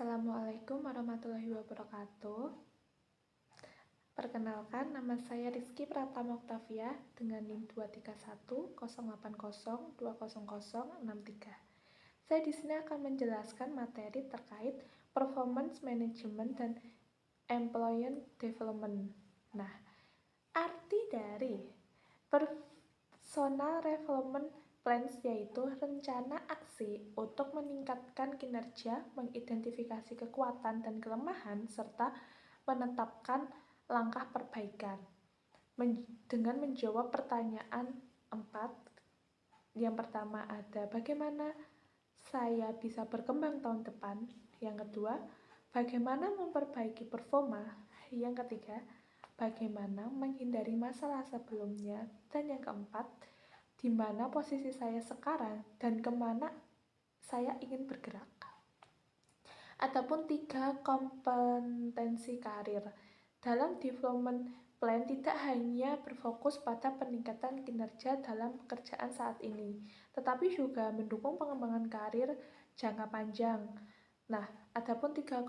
Assalamualaikum warahmatullahi wabarakatuh. Perkenalkan, nama saya Rizky Pratama Oktavia dengan NIM 23108020063. Saya di sini akan menjelaskan materi terkait performance management dan employee development. Nah, arti dari personal development plans yaitu rencana aksi untuk meningkatkan kinerja, mengidentifikasi kekuatan dan kelemahan, serta menetapkan langkah perbaikan. Dengan menjawab pertanyaan 4, yang pertama ada bagaimana saya bisa berkembang tahun depan, yang kedua bagaimana memperbaiki performa, yang ketiga bagaimana menghindari masalah sebelumnya, dan yang keempat di mana posisi saya sekarang dan kemana saya ingin bergerak. Adapun 3 kompetensi karir. Dalam development plan tidak hanya berfokus pada peningkatan kinerja dalam pekerjaan saat ini, tetapi juga mendukung pengembangan karir jangka panjang. Nah, adapun 3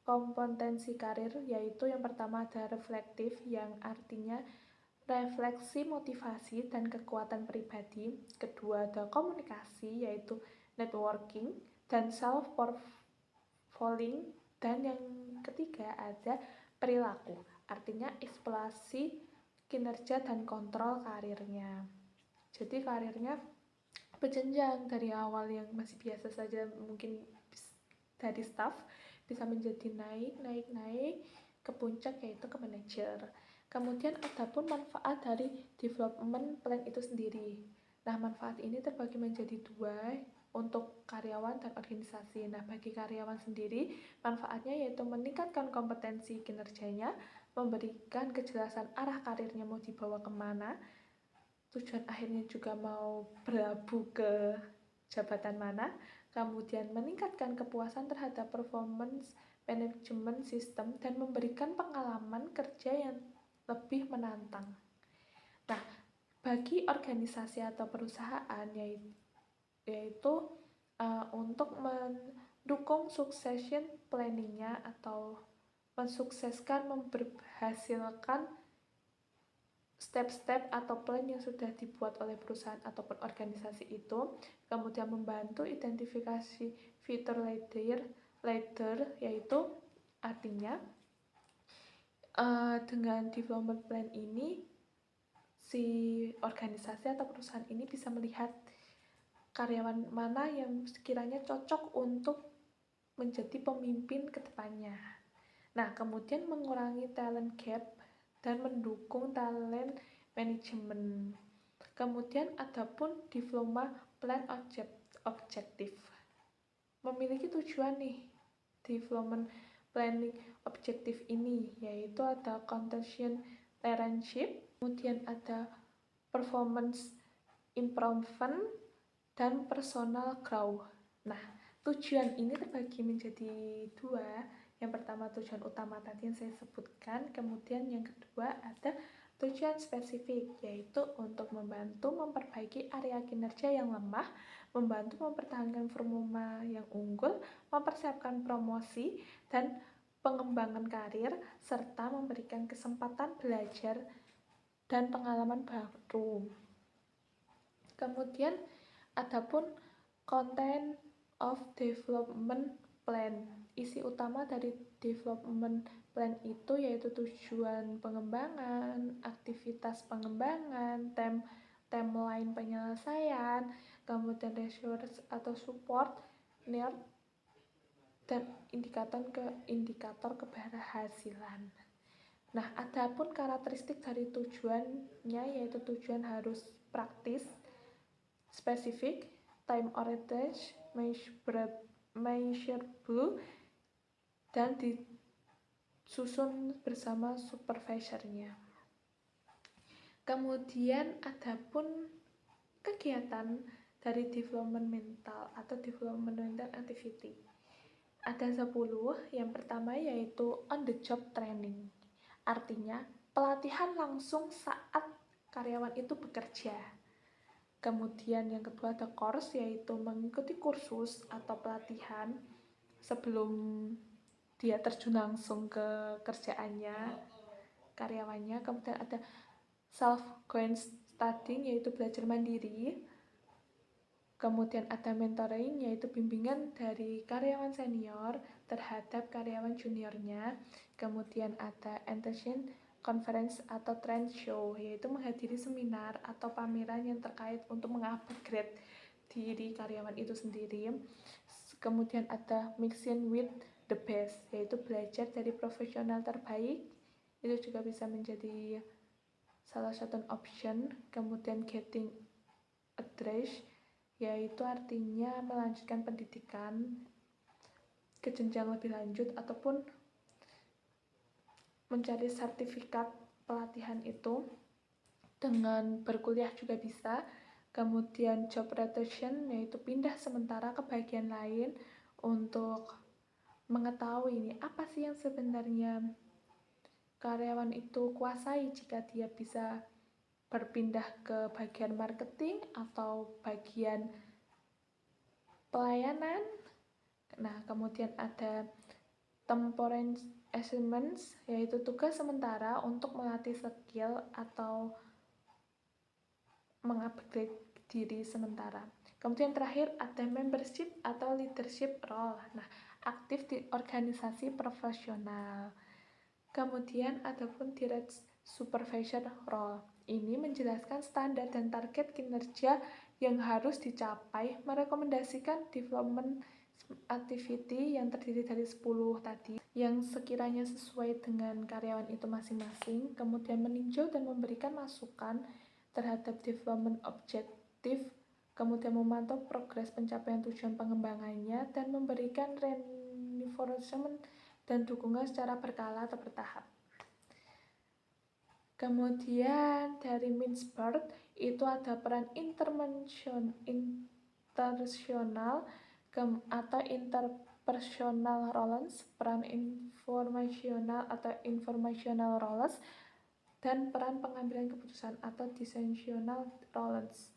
kompetensi karir yaitu yang pertama ada reflektif, yang artinya refleksi motivasi dan kekuatan pribadi. Kedua ada komunikasi yaitu networking dan self-fulfilling, dan yang ketiga ada perilaku, artinya eksplorasi kinerja dan kontrol karirnya. Jadi karirnya berjenjang dari awal yang masih biasa saja, mungkin dari staff bisa menjadi naik ke puncak yaitu ke manajer. Kemudian adapun manfaat dari development plan itu sendiri. Nah, manfaat ini terbagi menjadi 2 untuk karyawan dan organisasi. Nah, bagi karyawan sendiri, manfaatnya yaitu meningkatkan kompetensi kinerjanya, memberikan kejelasan arah karirnya mau dibawa kemana, tujuan akhirnya juga mau berlabuh ke jabatan mana, kemudian meningkatkan kepuasan terhadap performance management system, dan memberikan pengalaman kerja yang lebih menantang. Nah, bagi organisasi atau perusahaan yaitu untuk mendukung succession planning-nya atau mensukseskan, memberhasilkan step-step atau plan yang sudah dibuat oleh perusahaan ataupun organisasi itu, kemudian membantu identifikasi future leader, yaitu artinya dengan development plan ini si organisasi atau perusahaan ini bisa melihat karyawan mana yang sekiranya cocok untuk menjadi pemimpin ke depannya. Nah, kemudian mengurangi talent gap dan mendukung talent management. Kemudian adapun development plan objektif. Memiliki tujuan nih development planning objektif ini, yaitu ada contention leadership, kemudian ada performance improvement, dan personal growth. Nah, tujuan ini terbagi menjadi 2. Yang pertama tujuan utama tadi yang saya sebutkan, kemudian yang kedua ada tujuan spesifik, yaitu untuk membantu memperbaiki area kinerja yang lemah, membantu mempertahankan performa yang unggul, mempersiapkan promosi dan pengembangan karir, serta memberikan kesempatan belajar dan pengalaman baru. Kemudian adapun content of development plan. Isi utama dari development plan itu yaitu tujuan pengembangan, aktivitas pengembangan, timeline penyelesaian, kemudian resource atau support need, dan indikator keberhasilan. Nah, adapun karakteristik dari tujuannya yaitu tujuan harus praktis, spesifik, time oriented, measurable, dan disusun bersama supervisornya. Kemudian adapun kegiatan dari development mental atau development mental activity. Ada 10. Yang pertama yaitu on the job training. Artinya pelatihan langsung saat karyawan itu bekerja. Kemudian yang kedua ada course, yaitu mengikuti kursus atau pelatihan sebelum dia terjun langsung ke kerjaannya, karyawannya. Kemudian ada self-going studying, yaitu belajar mandiri. Kemudian ada mentoring, yaitu bimbingan dari karyawan senior terhadap karyawan juniornya. Kemudian ada intention conference atau trend show, yaitu menghadiri seminar atau pameran yang terkait untuk mengupgrade diri karyawan itu sendiri. Kemudian ada mixing with the best, yaitu belajar dari profesional terbaik. Itu juga bisa menjadi salah satu option. Kemudian getting address, yaitu artinya melanjutkan pendidikan ke jenjang lebih lanjut ataupun mencari sertifikat pelatihan itu dengan berkuliah juga bisa. Kemudian job rotation, yaitu pindah sementara ke bagian lain untuk mengetahui ini apa sih yang sebenarnya karyawan itu kuasai jika dia bisa berpindah ke bagian marketing atau bagian pelayanan. Nah, kemudian ada temporary assignments, yaitu tugas sementara untuk melatih skill atau mengupgrade diri sementara. Kemudian terakhir ada membership atau leadership role. Nah, aktif di organisasi profesional. Kemudian ada pun direct supervisor role. Ini menjelaskan standar dan target kinerja yang harus dicapai, merekomendasikan development activity yang terdiri dari 10 tadi yang sekiranya sesuai dengan karyawan itu masing-masing. Kemudian meninjau dan memberikan masukan terhadap development objektif, kemudian memantau progres pencapaian tujuan pengembangannya, dan memberikan reinforcement dan dukungan secara berkala atau bertahap. Kemudian dari Mintzberg itu ada peran internasional atau interpersonal roles, peran informasional atau informational roles, dan peran pengambilan keputusan atau decisional roles.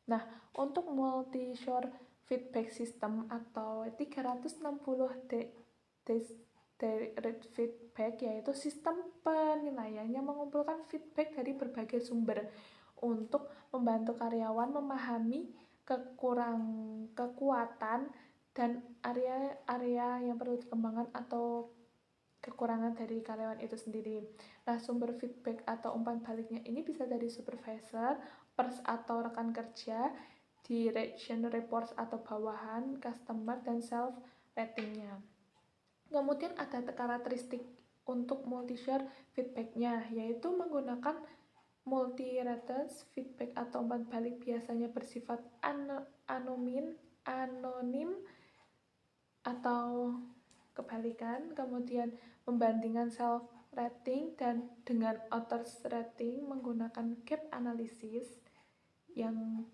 Nah, untuk multi-shore feedback system atau 360 direct feedback, yaitu sistem penilaian yang mengumpulkan feedback dari berbagai sumber untuk membantu karyawan memahami kekuatan dan area-area yang perlu dikembangkan atau kekurangan dari karyawan itu sendiri. Nah, sumber feedback atau umpan baliknya ini bisa dari supervisor, pers atau rekan kerja, direction reports atau bawahan, customer, dan self ratingnya. Kemudian ada karakteristik untuk multi-share feedbacknya, yaitu menggunakan multi-rated feedback atau umpan balik biasanya bersifat anonim atau kebalikan. Kemudian membandingkan self rating dan dengan authors rating menggunakan gap analysis yang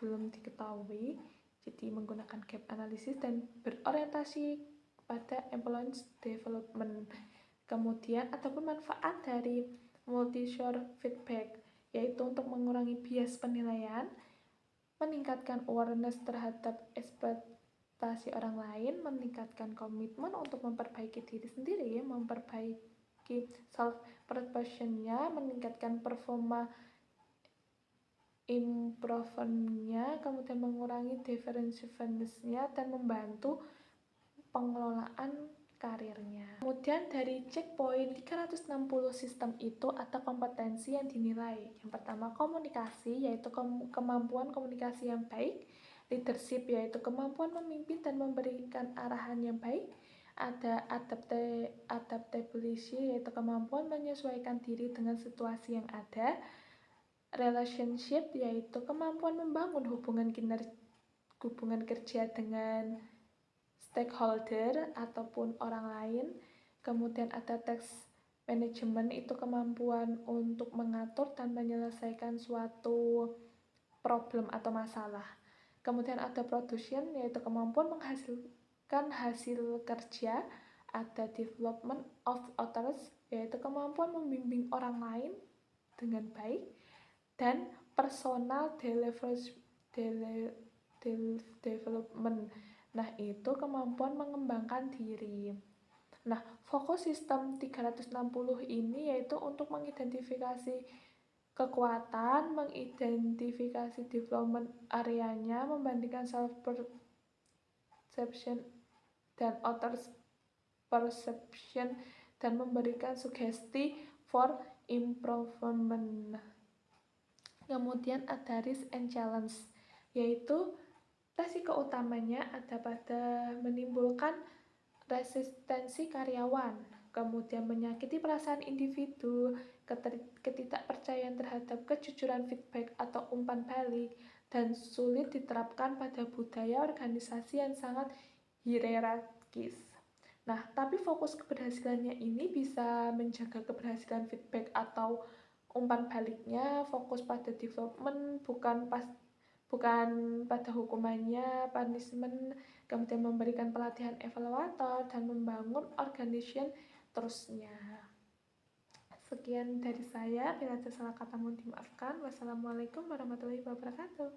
belum diketahui, jadi menggunakan gap analysis dan berorientasi pada employee development. Kemudian ataupun manfaat dari multi-shore feedback, yaitu untuk mengurangi bias penilaian, meningkatkan awareness terhadap ekspektasi orang lain, meningkatkan komitmen untuk memperbaiki diri sendiri, memperbaiki self-perception-nya, meningkatkan performa improve-nya, kemudian mengurangi defensiveness-nya, dan membantu pengelolaan karirnya. Kemudian dari checkpoint 360 sistem itu ada kompetensi yang dinilai. Yang pertama komunikasi, yaitu kemampuan komunikasi yang baik. Leadership, yaitu kemampuan memimpin dan memberikan arahan yang baik. Ada adaptability, yaitu kemampuan menyesuaikan diri dengan situasi yang ada. Relationship, yaitu kemampuan membangun hubungan kerja dengan stakeholder ataupun orang lain. Kemudian ada task management, itu kemampuan untuk mengatur dan menyelesaikan suatu problem atau masalah. Kemudian ada production, yaitu kemampuan menghasilkan hasil kerja. Ada development of others, yaitu kemampuan membimbing orang lain dengan baik. Dan personal development. Nah, itu kemampuan mengembangkan diri. Nah, fokus sistem 360 ini yaitu untuk mengidentifikasi kekuatan, mengidentifikasi development areanya, membandingkan self perception dan others perception, dan memberikan sugesti for improvement. Kemudian ada risk and challenge, yaitu resiko utamanya ada pada menimbulkan resistensi karyawan, kemudian menyakiti perasaan individu, ketidakpercayaan terhadap kejujuran feedback atau umpan balik, dan sulit diterapkan pada budaya organisasi yang sangat hierarkis. Nah, tapi fokus keberhasilannya ini bisa menjaga keberhasilan feedback atau umpan baliknya, fokus pada development, bukan pada hukumannya, punishment, kemudian memberikan pelatihan evaluator, dan membangun organization terusnya. Sekian dari saya, bila ada salah kata mohon dimaafkan. Wassalamualaikum warahmatullahi wabarakatuh.